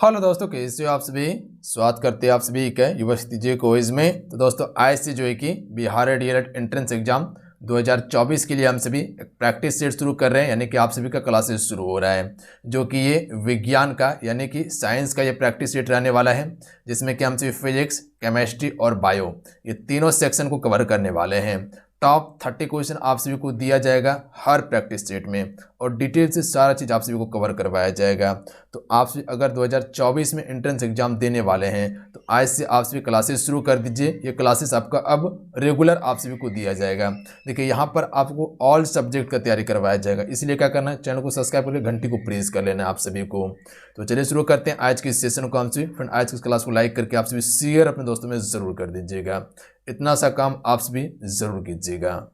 Hello दोस्तों, कैसे हो आप सभी। स्वागत करते हैं आप सभी का यूनिवर्सिटी जे क्विज में। तो दोस्तों आज से जो है कि बिहार डीएलएड एंट्रेंस एग्जाम 2024 के लिए हम सभी एक प्रैक्टिस सेट शुरू कर रहे हैं, यानी कि आप सभी का क्लासेस शुरू हो रहा है, जो कि ये विज्ञान का यानी कि साइंस का ये प्रैक्टिस सेट रहने वाला है, जिसमें कि हम सभी फिजिक्स, केमिस्ट्री और बायो ये तीनों सेक्शन को कवर करने वाले हैं। टॉप 30 क्वेश्चन आप सभी को दिया जाएगा हर प्रैक्टिस सेट में, और डिटेल से सारा चीज़ आप सभी को कवर करवाया जाएगा। तो आप सभी अगर 2024 में एंट्रेंस एग्जाम देने वाले हैं तो आज से आप सभी क्लासेस शुरू कर दीजिए। ये क्लासेस आपका अब रेगुलर आप सभी को दिया जाएगा। देखिए यहाँ पर आपको ऑल सब्जेक्ट का तैयारी करवाया जाएगा, इसलिए क्या करना है, चैनल को सब्सक्राइब करके घंटी को प्रेस कर लेना है आप सभी को। तो चलिए शुरू करते हैं आज की सेशन को। हम सभी फ्रेंड आज की क्लास को लाइक करके आप सभी शेयर अपने दोस्तों में जरूर कर दीजिएगा। इतना सा काम आप सभी जरूर कीजिएगा।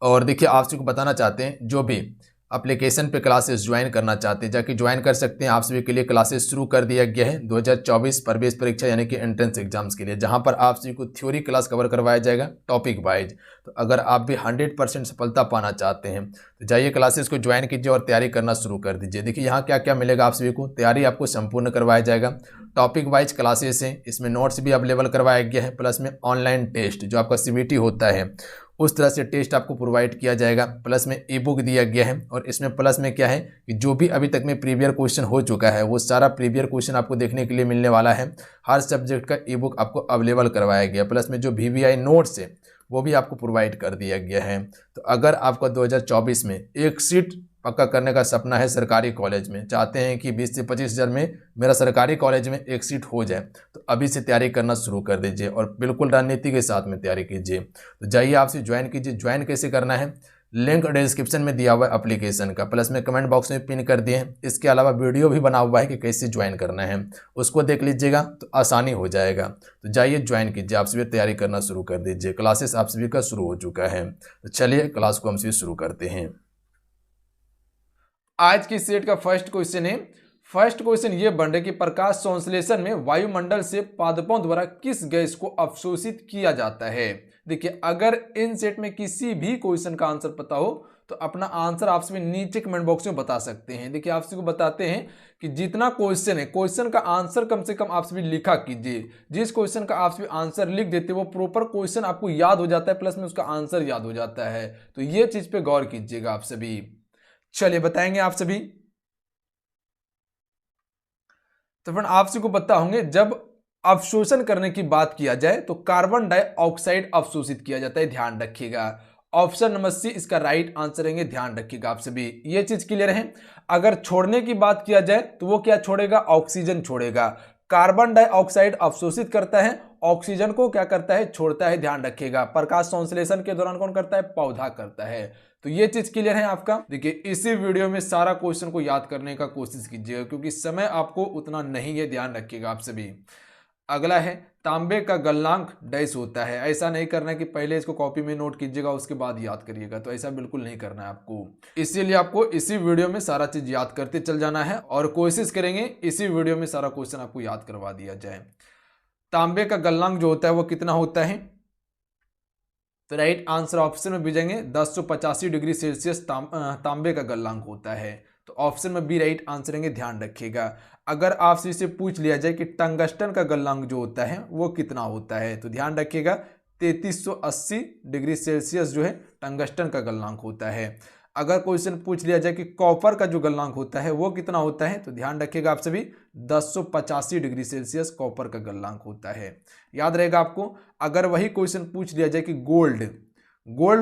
और देखिए आप सभी को बताना चाहते हैं, जो भी एप्लीकेशन पे क्लासेस ज्वाइन करना चाहते हैं जाके ज्वाइन कर सकते हैं। आप सभी के लिए क्लासेस शुरू कर दिया गया है 2024 प्रवेश परीक्षा यानी कि एंट्रेंस एग्जाम्स के लिए, जहां पर आप सभी को थ्योरी क्लास कवर करवाया जाएगा टॉपिक वाइज। तो अगर आप भी 100% सफलता पाना चाहते हैं तो जाइए क्लासेस को ज्वाइन कीजिए और तैयारी करना शुरू कर दीजिए। देखिए यहाँ क्या क्या मिलेगा आप सभी को, तैयारी आपको संपूर्ण करवाया जाएगा। टॉपिक वाइज क्लासेस हैं, इसमें नोट्स भी अवेलेबल करवाया गया है, प्लस में ऑनलाइन टेस्ट जो आपका सीबीटी होता है उस तरह से टेस्ट आपको प्रोवाइड किया जाएगा, प्लस में ई बुक दिया गया है। और इसमें प्लस में क्या है कि जो भी अभी तक में प्रीवियर क्वेश्चन हो चुका है वो सारा प्रीवियर क्वेश्चन आपको देखने के लिए मिलने वाला है। हर सब्जेक्ट का ई बुक आपको अवेलेबल करवाया गया, प्लस में जो VVI नोट्स है वो भी आपको प्रोवाइड कर दिया गया है। तो अगर आपका 2024 में एक सीट पक्का करने का सपना है सरकारी कॉलेज में, चाहते हैं कि 20 से 25 हज़ार में मेरा सरकारी कॉलेज में एक सीट हो जाए, तो अभी से तैयारी करना शुरू कर दीजिए और बिल्कुल रणनीति के साथ में तैयारी कीजिए। तो जाइए आपसे ज्वाइन कीजिए। ज्वाइन कैसे करना है, लिंक डिस्क्रिप्शन में दिया हुआ है एप्लीकेशन का, प्लस में कमेंट बॉक्स में पिन कर दिए हैं। इसके अलावा वीडियो भी बना हुआ है कि कैसे ज्वाइन करना है, उसको देख लीजिएगा तो आसानी हो जाएगा। तो जाइए ज्वाइन कीजिए, आप सभी तैयारी करना शुरू कर दीजिए। क्लासेस आप सभी का शुरू हो चुका है। तो चलिए क्लास को हम सभी शुरू करते हैं। आज की सेट का फर्स्ट क्वेश्चन है। फर्स्ट क्वेश्चन ये बन रहा है कि प्रकाश संश्लेषण में वायुमंडल से पादपों द्वारा किस गैस को अवशोषित किया जाता है। देखिए अगर इन सेट में किसी भी क्वेश्चन का आंसर पता हो तो अपना आंसर आप सभी नीचे कमेंट बॉक्स में बता सकते हैं। देखिए आप सभी को बताते हैं कि जितना क्वेश्चन है क्वेश्चन का आंसर कम से कम आप सभी लिखा कीजिए। जिस क्वेश्चन का आप सभी आंसर लिख देते हैं वो प्रॉपर क्वेश्चन आपको याद हो जाता है, प्लस में उसका आंसर याद हो जाता है। तो ये चीज पे गौर कीजिएगा आप सभी। चलिए बताएंगे आप सभी। तो फ्रेंड आप सभी को पता होंगे, जब अवशोषण करने की बात किया जाए तो कार्बन डाइऑक्साइड अवशोषित किया जाता है, ध्यान रखिएगा। ऑप्शन नंबर सी इसका राइट आंसर रहेंगे, ध्यान रखिएगा आप सभी। ये चीज क्लियर है। अगर छोड़ने की बात किया जाए तो वो क्या छोड़ेगा, ऑक्सीजन छोड़ेगा। कार्बन डाइऑक्साइड अवशोषित करता है, ऑक्सीजन को क्या करता है, छोड़ता है, ध्यान रखिएगा। प्रकाश संश्लेषण के दौरान कौन करता है, पौधा करता है। तो ये चीज क्लियर है आपका। देखिए इसी वीडियो में सारा क्वेश्चन को याद करने का कोशिश कीजिएगा, क्योंकि समय आपको उतना नहीं है, ध्यान रखिएगा आप सभी। अगला है तांबे का गलनांक डैश होता है। ऐसा नहीं करना है कि पहले इसको कॉपी में नोट कीजिएगा उसके बाद याद करिएगा, तो ऐसा बिल्कुल नहीं करना है आपको। इसीलिए आपको इसी वीडियो में सारा चीज याद करते चल जाना है और कोशिश करेंगे इसी वीडियो में सारा क्वेश्चन आपको याद करवा दिया जाए। तांबे का गलनांक जो होता है वो कितना होता है, तो राइट आंसर ऑप्शन में भेजेंगे 1085 डिग्री सेल्सियस तांबे का गलनांक होता है। तो ऑप्शन में बी राइट आंसर रहेंगे, ध्यान रखिएगा। अगर आपसे इसे पूछ लिया जाए कि टंगस्टन का गलनांक जो होता है वो कितना होता है, तो ध्यान रखिएगा 3380 डिग्री सेल्सियस जो है टंगस्टन का गलनांक होता है। अगर क्वेश्चन पूछ लिया जाए कि कॉपर का जो गलनांक होता है वो कितना होता है, तो ध्यान रखिएगा आप सभी 1085 डिग्री सेल्सियस कॉपर का गलनांक होता है, याद रहेगा आपको। अगर वही क्वेश्चन पूछ लिया जाए कि गोल्ड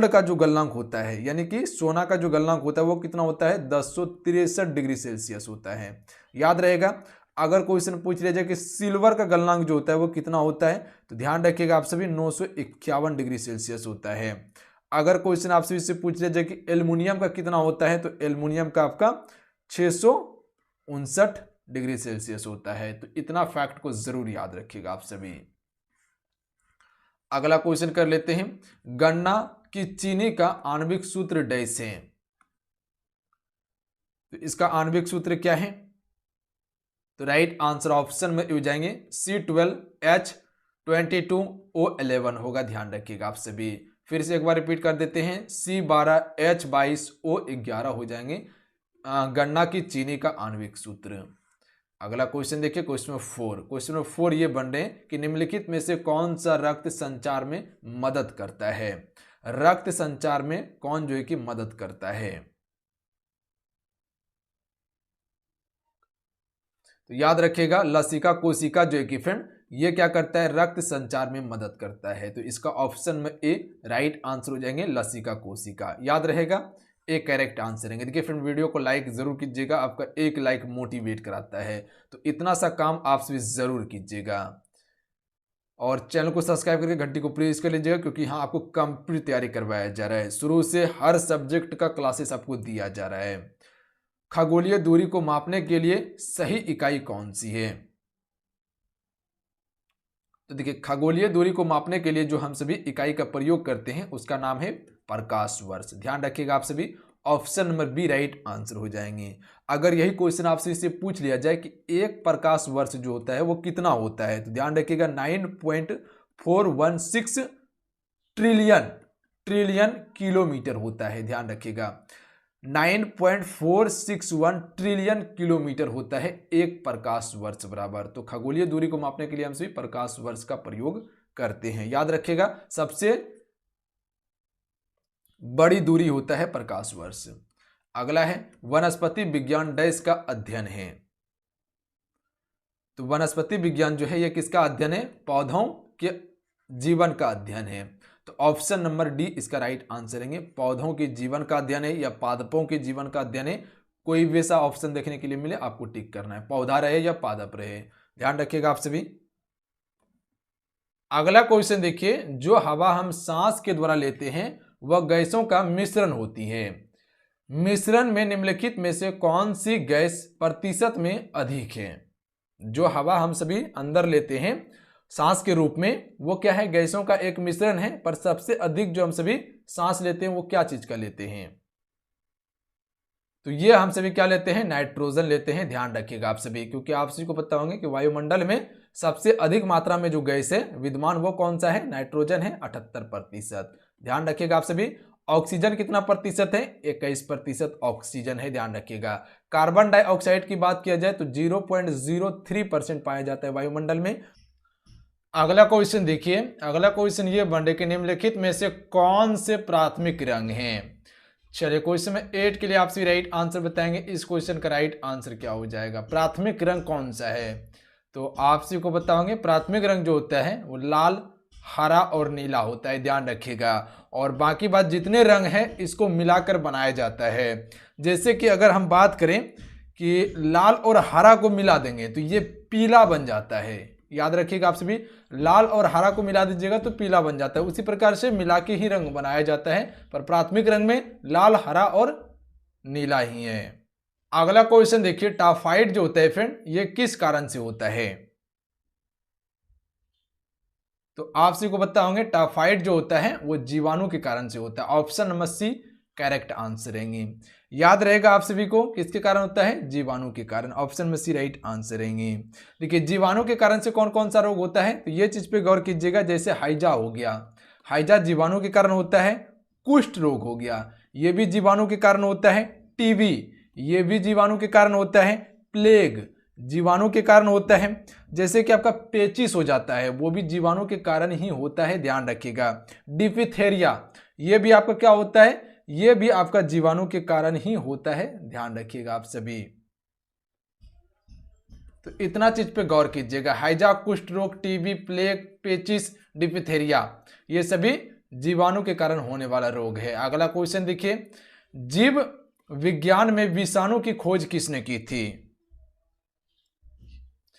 का जो गलनांक होता है यानी कि सोना का जो गलनांक होता है वो कितना होता है, 1063 डिग्री सेल्सियस होता है, याद रहेगा। अगर क्वेश्चन पूछ लिया जाए कि सिल्वर का गलनांक जो होता है वो कितना होता है, तो ध्यान रखिएगा आप सभी 951 डिग्री सेल्सियस होता है। अगर क्वेश्चन आपसे इससे पूछ लिया जाए कि एल्युमिनियम का कितना होता है, तो एल्युमिनियम का आपका 659 डिग्री सेल्सियस होता है। तो इतना फैक्ट को जरूर याद रखिएगा आप सभी। अगला क्वेश्चन कर लेते हैं। गन्ना की चीनी का आणविक सूत्र डैश है, तो इसका आणविक सूत्र क्या है, तो राइट आंसर ऑप्शन में हो जाएंगे C12H22O11 होगा, ध्यान रखिएगा आप सभी। फिर से एक बार रिपीट कर देते हैं, C12H22O11 हो जाएंगे गन्ना की चीनी का आणविक सूत्र। अगला क्वेश्चन देखिए, क्वेश्चन नंबर 4 ये बन रहे हैं कि निम्नलिखित में से कौन सा रक्त संचार में मदद करता है। रक्त संचार में कौन जो है कि मदद करता है। तो याद रखिएगा लसिका कोशिका जो है कि फ्रेंड ये क्या करता है, रक्त संचार में मदद करता है। तो इसका ऑप्शन में ए राइट आंसर हो जाएंगे लसिका कोशिका। याद रहेगा, ए करेक्ट आंसर है। देखिए फ्रेंड वीडियो को लाइक जरूर कीजिएगा, आपका एक लाइक मोटिवेट कराता है। तो इतना सा काम आप सभी जरूर कीजिएगा और चैनल को सब्सक्राइब करके घंटी को प्रेस कर लीजिएगा, क्योंकि यहाँ आपको कंप्लीट तैयारी करवाया जा रहा है। शुरू से हर सब्जेक्ट का क्लासेस आपको दिया जा रहा है। खगोलीय दूरी को मापने के लिए सही इकाई कौन सी है। तो देखिए खगोलीय दूरी को मापने के लिए जो हम सभी इकाई का प्रयोग करते हैं उसका नाम है प्रकाश वर्ष। ध्यान रखिएगा आप सभी, option number B right answer हो जाएंगे। अगर यही क्वेश्चन आपसे इससे पूछ लिया जाए कि एक प्रकाश वर्ष जो होता है वो कितना होता है, तो ध्यान रखिएगा 9.416 ट्रिलियन किलोमीटर होता है। ध्यान रखिएगा 9.461 ट्रिलियन किलोमीटर होता है एक प्रकाश वर्ष बराबर। तो खगोलीय दूरी को मापने के लिए हम सभी प्रकाश वर्ष का प्रयोग करते हैं। याद रखिएगा सबसे बड़ी दूरी होता है प्रकाश वर्ष। अगला है वनस्पति विज्ञान डैश का अध्ययन है। तो वनस्पति विज्ञान जो है यह किसका अध्ययन है, पौधों के जीवन का अध्ययन है। तो ऑप्शन नंबर डी इसका राइट आंसर है। पौधों के जीवन का अध्ययन है या पादपों के जीवन का अध्ययन है, कोई भी ऐसा ऑप्शन देखने के लिए मिले आपको टिक करना है, पौधा रहे या पादप रहे। ध्यान रखिएगा आप सभी। अगला क्वेश्चन देखिए, जो हवा हम सांस के द्वारा लेते हैं वह गैसों का मिश्रण होती है। मिश्रण में निम्नलिखित में से कौन सी गैस प्रतिशत में अधिक है। जो हवा हम सभी अंदर लेते हैं सांस के रूप में वो क्या है, गैसों का एक मिश्रण है, पर सबसे अधिक जो हम सभी सांस लेते हैं वो क्या चीज का लेते हैं। तो ये हम सभी क्या लेते हैं, नाइट्रोजन लेते हैं। ध्यान रखिएगा आप सभी, क्योंकि आप सभी को पता होंगे कि वायुमंडल में सबसे अधिक मात्रा में जो गैस है विद्यमान वो कौन सा है, नाइट्रोजन है 78%। ध्यान रखिएगा आप सभी। ऑक्सीजन कितना प्रतिशत है, 21% ऑक्सीजन है। ध्यान रखिएगा। कार्बन डाइऑक्साइड की बात किया जाए तो 0.03% पाया जाता है वायुमंडल में। अगला क्वेश्चन देखिए, अगला क्वेश्चन ये बन रहा है कि निम्नलिखित में से कौन से प्राथमिक रंग हैं। चलिए क्वेश्चन में 8 के लिए आपसे राइट आंसर बताएंगे। इस क्वेश्चन का राइट आंसर क्या हो जाएगा, प्राथमिक रंग कौन सा है। तो आपसे को बताओगे प्राथमिक रंग जो होता है वो लाल, हरा और नीला होता है। ध्यान रखिएगा। और बाकी बात जितने रंग हैं इसको मिलाकर बनाया जाता है। जैसे कि अगर हम बात करें कि लाल और हरा को मिला देंगे तो ये पीला बन जाता है। याद रखिएगा आप सभी, लाल और हरा को मिला दीजिएगा तो पीला बन जाता है। उसी प्रकार से मिला के ही रंग बनाया जाता है, पर प्राथमिक रंग में लाल, हरा और नीला ही है। अगला क्वेश्चन देखिए, टाफाइड जो होता है फ्रेंड ये किस कारण से होता है। तो आप सभी को पता होंगे टाफाइड जो होता है वो जीवाणु के कारण से होता है। Option number C correct answer रहेंगे। याद रहेगा आप सभी को किसके कारण होता है, जीवाणु के कारण। ऑप्शन में सी राइट आंसर रहेंगे। देखिए जीवाणु के कारण से कौन कौन सा रोग होता है, तो ये चीज पे गौर कीजिएगा। जैसे हाइजा हो गया, हाइजा जीवाणु के कारण होता है। कुष्ठ रोग हो गया, ये भी जीवाणु के कारण होता है। टीबी ये भी जीवाणु के कारण होता है। प्लेग जीवाणु के कारण होता है। जैसे कि आपका पेचिस हो जाता है वो भी जीवाणु के कारण ही होता है। ध्यान रखिएगा। डिफथेरिया ये भी आपका क्या होता है, ये भी आपका जीवाणु के कारण ही होता है। ध्यान रखिएगा आप सभी। तो इतना चीज पे गौर कीजिएगा। हाइजा, कुष्ठ रोग, टीबी, प्लेग, पेचिस, डिफथेरिया ये सभी जीवाणु के कारण होने वाला रोग है। अगला क्वेश्चन देखिए, जीव विज्ञान में विषाणु की खोज किसने की थी।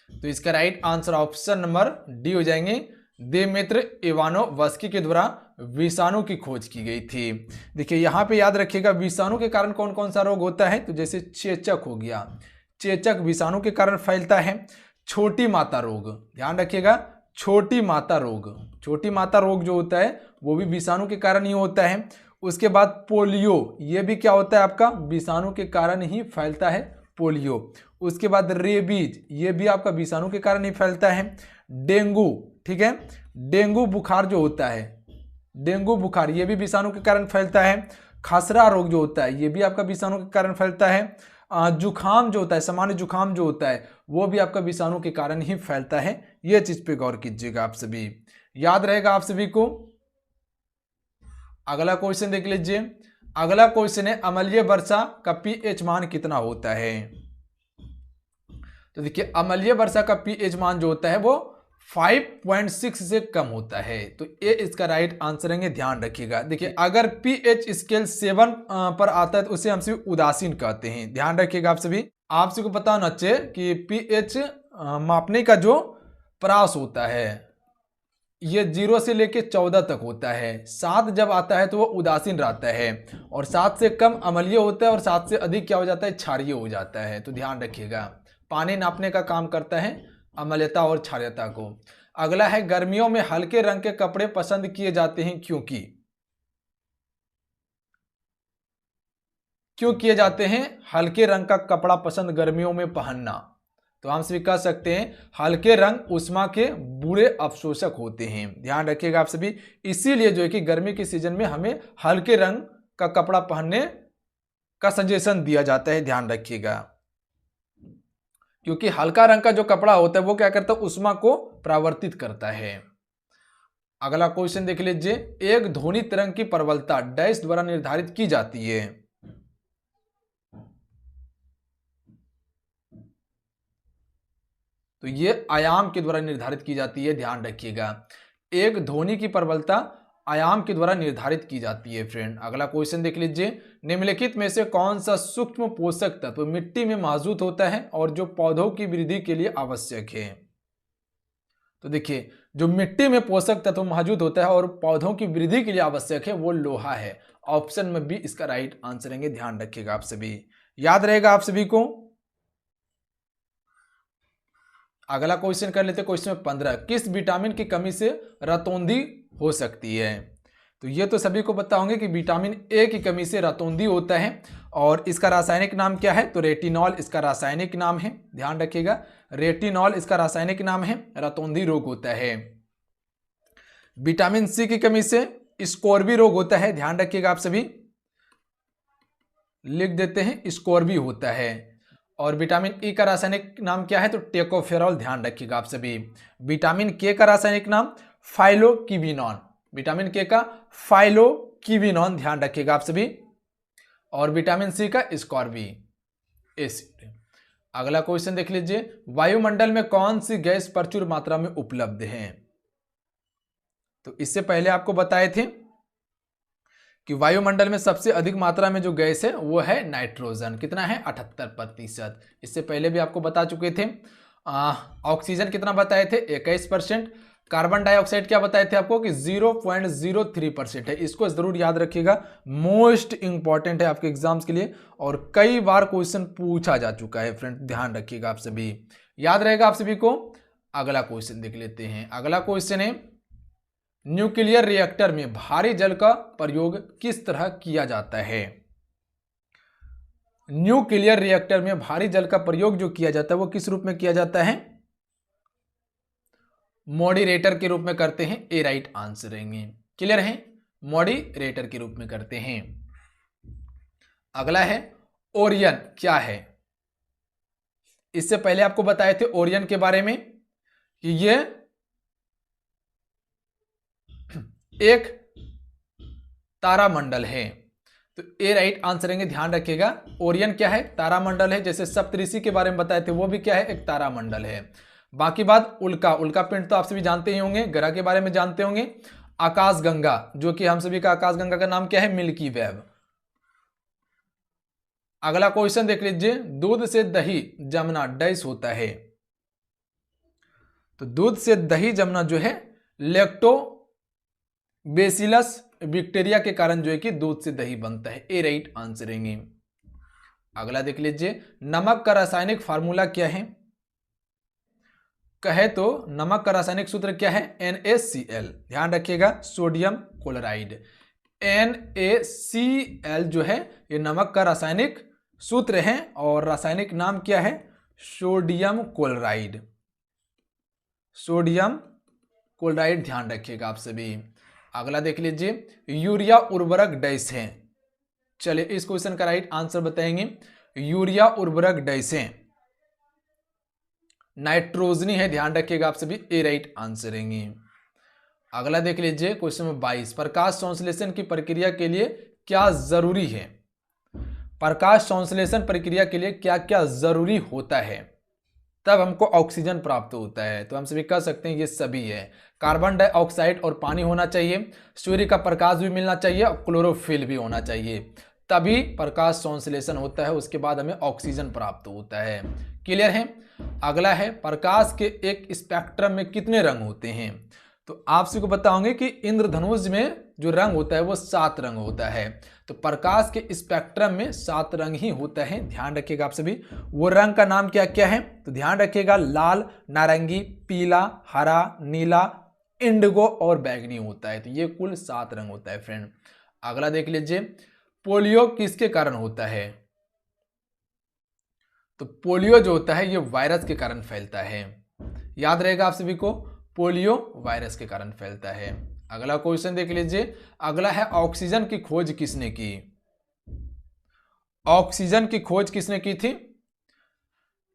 तो इसका right answer option number D हो जाएंगे। देमेत्र इवानोवस्की के द्वारा विषाणु की खोज की गई थी। देखिए यहां पे याद रखिएगा विषाणु के कारण कौन कौन सा रोग होता है, तो जैसे चेचक हो गया, चेचक विषाणु के कारण फैलता है। छोटी माता रोग, ध्यान रखिएगा, छोटी माता रोग, छोटी माता रोग जो होता है वो भी विषाणु के कारण ही होता है। उसके बाद पोलियो, ये भी क्या होता है आपका विषाणु के कारण ही फैलता है, पोलियो। उसके बाद रेबीज, ये भी आपका विषाणु के कारण ही फैलता है। डेंगू, ठीक है, डेंगू बुखार जो होता है, डेंगू बुखार ये भी विषाणु के कारण फैलता है। खसरा रोग जो होता है ये भी आपका विषाणु के कारण फैलता है। जुखाम जो होता है, सामान्य जुखाम जो होता है वो भी आपका विषाणु के कारण ही फैलता है। ये चीज पे गौर कीजिएगा, आप सभी याद रहेगा आप सभी को। अगला क्वेश्चन देख लीजिए। अगला क्वेश्चन है अम्लीय वर्षा का पीएच मान कितना होता है। तो देखिए अम्लीय वर्षा का पीएच मान जो होता है वो 5.6 से कम होता है, तो ये इसका राइट आंसर है, ध्यान रखिएगा। देखिए अगर पीएच स्केल 7 पर आता है तो उसे हम सभी उदासीन कहते हैं, ध्यान रखिएगा आप सभी। आप सभी को पता होना चाहिए कि पीएच मापने का जो प्रयास होता है ये 0 से लेके 14 तक होता है। 7 जब आता है तो वो उदासीन रहता है, और 7 से कम अम्लीय होता है, और 7 से अधिक क्या हो जाता है, क्षारीय हो जाता है। तो ध्यान रखिएगा, पानी नापने का काम करता है अम्लता और क्षारीयता को। अगला है गर्मियों में हल्के रंग के कपड़े पसंद किए जाते हैं, क्योंकि क्यों किए जाते हैं हल्के रंग का कपड़ा पसंद गर्मियों में पहनना। तो हम सभी कह सकते हैं हल्के रंग उष्मा के बुरे अवशोषक होते हैं, ध्यान रखिएगा आप सभी। इसीलिए जो है कि गर्मी के सीजन में हमें हल्के रंग का कपड़ा पहनने का सजेशन दिया जाता है, ध्यान रखिएगा। क्योंकि हल्का रंग का जो कपड़ा होता है वो क्या करता है, उष्मा को परावर्तित करता है। अगला क्वेश्चन देख लीजिए। एक ध्वनि तरंग की प्रबलता डैश द्वारा निर्धारित की जाती है। तो ये आयाम के द्वारा निर्धारित की जाती है, ध्यान रखिएगा। एक ध्वनि की प्रबलता आयाम के द्वारा निर्धारित की जाती है फ्रेंड। अगला क्वेश्चन देख लीजिए। निम्नलिखित में से कौन सा सूक्ष्म पोषक तत्व मिट्टी में मौजूद होता है और जो पौधों की वृद्धि के लिए आवश्यक है। तो देखिए जो मिट्टी में पोषक तत्व मौजूद होता है और पौधों की वृद्धि के लिए आवश्यक है वो लोहा है। ऑप्शन में भी इसका राइट आंसर है, ध्यान रखिएगा आप सभी, याद रहेगा आप सभी को। अगला क्वेश्चन कर लेते हैं, क्वेश्चन 15। किस विटामिन की कमी से रतौंधी हो सकती है। तो ये तो सभी को पता होंगे कि विटामिन ए की कमी से रतौंधी होता है, और इसका रासायनिक नाम क्या है, तो रेटिनॉल इसका रासायनिक नाम है, ध्यान रखिएगा। रेटिनॉल इसका रासायनिक नाम है, रतौंधी रोग होता है। विटामिन सी की कमी से स्कोर्बी रोग होता है, ध्यान रखिएगा आप सभी, लिख देते हैं स्कोर्बी होता है। और विटामिन ई का रासायनिक नाम क्या है, तो टेकोफेरॉल, ध्यान रखिएगा आप सभी। विटामिन के का रासायनिक नाम फाइलोक्विनोन, विटामिन के का फाइलोक्विनोन, ध्यान रखिएगा आप सभी। और विटामिन सी का स्कॉर्बी एसिड। अगला क्वेश्चन देख लीजिए। वायुमंडल में कौन सी गैस प्रचुर मात्रा में उपलब्ध है। तो इससे पहले आपको बताए थे कि वायुमंडल में सबसे अधिक मात्रा में जो गैस है वो है नाइट्रोजन, कितना है 78%। इससे पहले भी आपको बता चुके थे। ऑक्सीजन कितना बताए थे, 21%। कार्बन डाइऑक्साइड क्या बताए थे आपको कि 0.03% है। इसको जरूर याद रखिएगा, मोस्ट इंपॉर्टेंट है आपके एग्जाम्स के लिए, और कई बार क्वेश्चन पूछा जा चुका है फ्रेंड, ध्यान रखिएगा आप सभी, याद रहेगा आप सभी को। अगला क्वेश्चन देख लेते हैं। अगला क्वेश्चन है न्यूक्लियर रिएक्टर में भारी जल का प्रयोग किस तरह किया जाता है। न्यूक्लियर रिएक्टर में भारी जल का प्रयोग जो किया जाता है वो किस रूप में किया जाता है, मॉडरेटर के रूप में करते हैं, ए राइट आंसर रहेंगे, क्लियर है, मॉडरेटर के रूप में करते हैं। अगला है ओरियन क्या है। इससे पहले आपको बताए थे ओरियन के बारे में कि ये एक तारामंडल है, तो ए राइट आंसर रहेंगे, ध्यान रखिएगा। ओरियन क्या है, तारामंडल है। जैसे सप्तऋषि के बारे में बताए थे वो भी क्या है, एक तारामंडल है। बाकी बात उल्का, उल्का पिंड तो आप सभी जानते ही होंगे, ग्रह के बारे में जानते होंगे। आकाशगंगा, जो कि हम सभी का आकाशगंगा का नाम क्या है, मिल्की वेब। अगला क्वेश्चन देख लीजिए। दूध से दही जमना डैश होता है। तो दूध से दही जमना जो है लैक्टोबैसिलस बैक्टीरिया के कारण जो है कि दूध से दही बनता है, ए राइट आंसर रहेंगे। अगला देख लीजिए। नमक का रासायनिक फार्मूला क्या है। कहे तो नमक का रासायनिक सूत्र क्या है, NaCl, ध्यान रखिएगा, सोडियम क्लोराइड। NaCl जो है ये नमक का रासायनिक सूत्र है, और रासायनिक नाम क्या है, सोडियम क्लोराइड, सोडियम क्लोराइड, ध्यान रखिएगा आप सभी। अगला देख लीजिए। यूरिया उर्वरक डैश है। चलिए इस क्वेश्चन का राइट आंसर बताएंगे। यूरिया उर्वरक डैसे नाइट्रोजनी है, ध्यान रखिएगा आप सभी, ए राइट आंसर रहेंगे। अगला देख लीजिए क्वेश्चन नंबर 22, प्रकाश संश्लेषण की प्रक्रिया के लिए क्या जरूरी है? प्रकाश संश्लेषण प्रक्रिया के लिए क्या क्या जरूरी होता है तब हमको ऑक्सीजन प्राप्त होता है? तो हम सभी कह सकते हैं ये सभी है। कार्बन डाइऑक्साइड और पानी होना चाहिए, सूर्य का प्रकाश भी मिलना चाहिए और क्लोरोफिल भी होना चाहिए, तभी प्रकाश संश्लेषण होता है, उसके बाद हमें ऑक्सीजन प्राप्त होता है। क्लियर है? अगला है, प्रकाश के एक स्पेक्ट्रम में कितने रंग होते हैं? तो आप सभी को बताओगे कि इंद्रधनुष में जो रंग होता है वो 7 रंग होता है। तो प्रकाश के स्पेक्ट्रम में 7 रंग ही होता है, ध्यान रखिएगा आप सभी। वो रंग का नाम क्या क्या है? तो ध्यान रखिएगा, लाल, नारंगी, पीला, हरा, नीला, इंडिगो और बैगनी होता है। तो ये कुल 7 रंग होता है फ्रेंड। अगला देख लीजिए, पोलियो किसके कारण होता है? तो पोलियो जो होता है ये वायरस के कारण फैलता है, याद रहेगा आप सभी को, पोलियो वायरस के कारण फैलता है। अगला क्वेश्चन देख लीजिए, अगला है, ऑक्सीजन की खोज किसने की? ऑक्सीजन की खोज किसने की थी?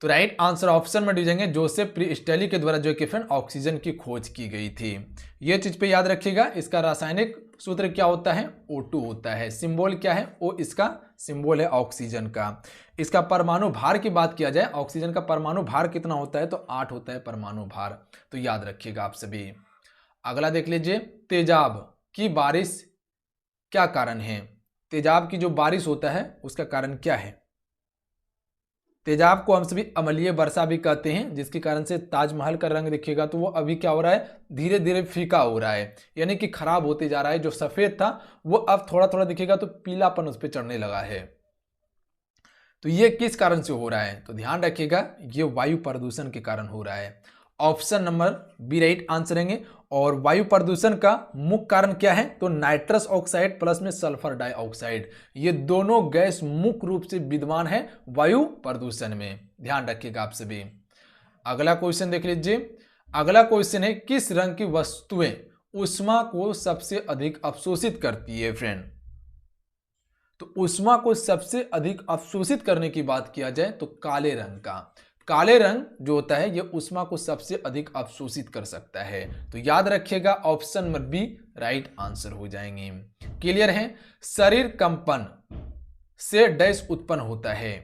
तो राइट आंसर ऑप्शन में दीजिएंगे, जोसेफ प्रिस्टली के द्वारा जो कि फ्रेंड ऑक्सीजन की खोज की गई थी। ये चीज पे याद रखिएगा। इसका रासायनिक सूत्र क्या होता है? O2 होता है। सिंबल क्या है? O इसका सिंबल है ऑक्सीजन का। इसका परमाणु भार की बात किया जाए, ऑक्सीजन का परमाणु भार कितना होता है? तो 8 होता है परमाणु भार, तो याद रखिएगा आप सभी। अगला देख लीजिए, तेजाब की बारिश क्या कारण है? तेजाब की जो बारिश होता है उसका कारण क्या है? तेजाब को हम सभी अम्लीय वर्षा भी कहते हैं, जिसके कारण से ताजमहल का रंग देखिएगा तो वो अभी क्या हो रहा है? धीरे धीरे फीका हो रहा है, यानी कि खराब होते जा रहा है। जो सफेद था वो अब थोड़ा थोड़ा दिखेगा तो पीलापन उस पर चढ़ने लगा है। तो ये किस कारण से हो रहा है? तो ध्यान रखिएगा, ये वायु प्रदूषण के कारण हो रहा है। Option number B right answer रहेंगे। और वायु प्रदूषण का मुख्य कारण क्या है? तो नाइट्रस ऑक्साइड प्लस में सल्फर डाइऑक्साइड, ये दोनों गैस मुख्य रूप से विद्यमान है वायु प्रदूषण में, ध्यान रखिएगा आप सभी। अगला क्वेश्चन देख लीजिए। अगला क्वेश्चन है, किस रंग की वस्तुएं ऊष्मा को सबसे अधिक अवशोषित करती है फ्रेंड? तो ऊष्मा को सबसे अधिक अवशोषित करने की बात किया जाए तो काले रंग का। काले रंग जो होता है ये ऊष्मा को सबसे अधिक अवशोषित कर सकता है, तो याद रखिएगा option number B right answer हो जाएंगे। क्लियर है? शरीर कंपन से डैश उत्पन्न होता है।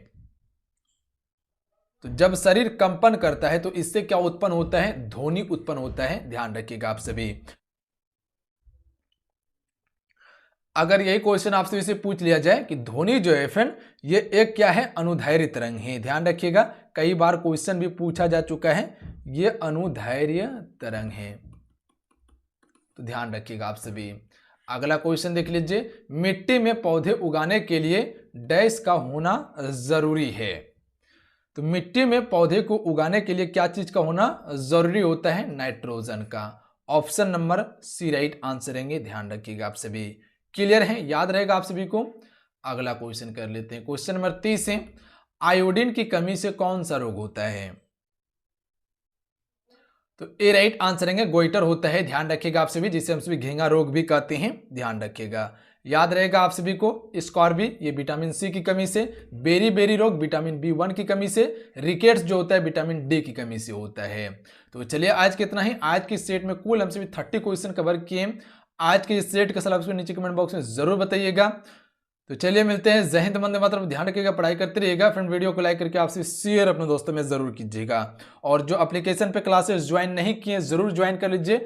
तो जब शरीर कंपन करता है तो इससे क्या उत्पन्न होता है? ध्वनि उत्पन्न होता है, ध्यान रखिएगा आप सभी। अगर यही क्वेश्चन आपसे इसे पूछ लिया जाए कि ध्वनि जो है फ्रेंड ये एक क्या है? अनुदैर्घ्य तरंग है, ध्यान रखिएगा, कई बार क्वेश्चन भी पूछा जा चुका है, ये अनुदैर्घ्य तरंग है, तो ध्यान रखिएगा आप सभी। अगला क्वेश्चन देख लीजिए, मिट्टी में पौधे उगाने के लिए डैश का होना जरूरी है। तो मिट्टी में पौधे को उगाने के लिए क्या चीज का होना जरूरी होता है? नाइट्रोजन का। Option number C right answer रहेंगे, ध्यान रखिएगा आप सभी। क्लियर है? याद रहेगा आप सभी को। अगला क्वेश्चन कर लेते हैं, क्वेश्चन नंबर 30 है, आयोडीन की कमी से कौन सा रोग होता है? तो ए राइट आंसर रहेंगे, गोइटर होता है, ध्यान रखिएगा आप सभी, जिसे हम सभी घेंगा रोग भी कहते हैं, ध्यान रखिएगा। याद रहेगा आप सभी को, स्कॉर्बी ये विटामिन सी की कमी से, बेरी बेरी रोग विटामिन B1 की कमी से, रिकेट्स जो होता है विटामिन डी की कमी से होता है। तो चलिए आज कितना ही, आज की सेट में कुल हम सभी 30 क्वेश्चन कवर किए। आज के इस सेट का सलाह नीचे कमेंट बॉक्स में जरूर बताइएगा। तो चलिए मिलते हैं, जय हिंद वंदे मातरम, ध्यान रखिएगा, पढ़ाई करते रहिएगा। फ्रेंड वीडियो को लाइक करके आपसे शेयर अपने दोस्तों में जरूर कीजिएगा। और जो एप्लीकेशन पे क्लासेस ज्वाइन नहीं किए जरूर ज्वाइन कर लीजिए,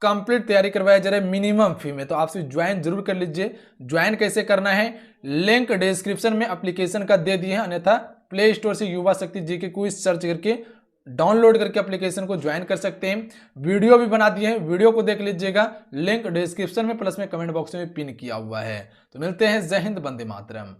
कंप्लीट तैयारी करवाया जा रहा है मिनिमम फी में, तो आपसे ज्वाइन जरूर कर लीजिए। ज्वाइन कैसे करना है, लिंक डिस्क्रिप्शन में एप्लीकेशन का दे दिए हैं, अन्यथा प्ले स्टोर से युवा शक्ति जी के क्विज सर्च करके डाउनलोड करके एप्लीकेशन को ज्वाइन कर सकते हैं। वीडियो भी बना दिए हैं, वीडियो को देख लीजिएगा, लिंक डिस्क्रिप्शन में प्लस में कमेंट बॉक्स में पिन किया हुआ है। तो मिलते हैं, जय हिंद वंदे मातरम।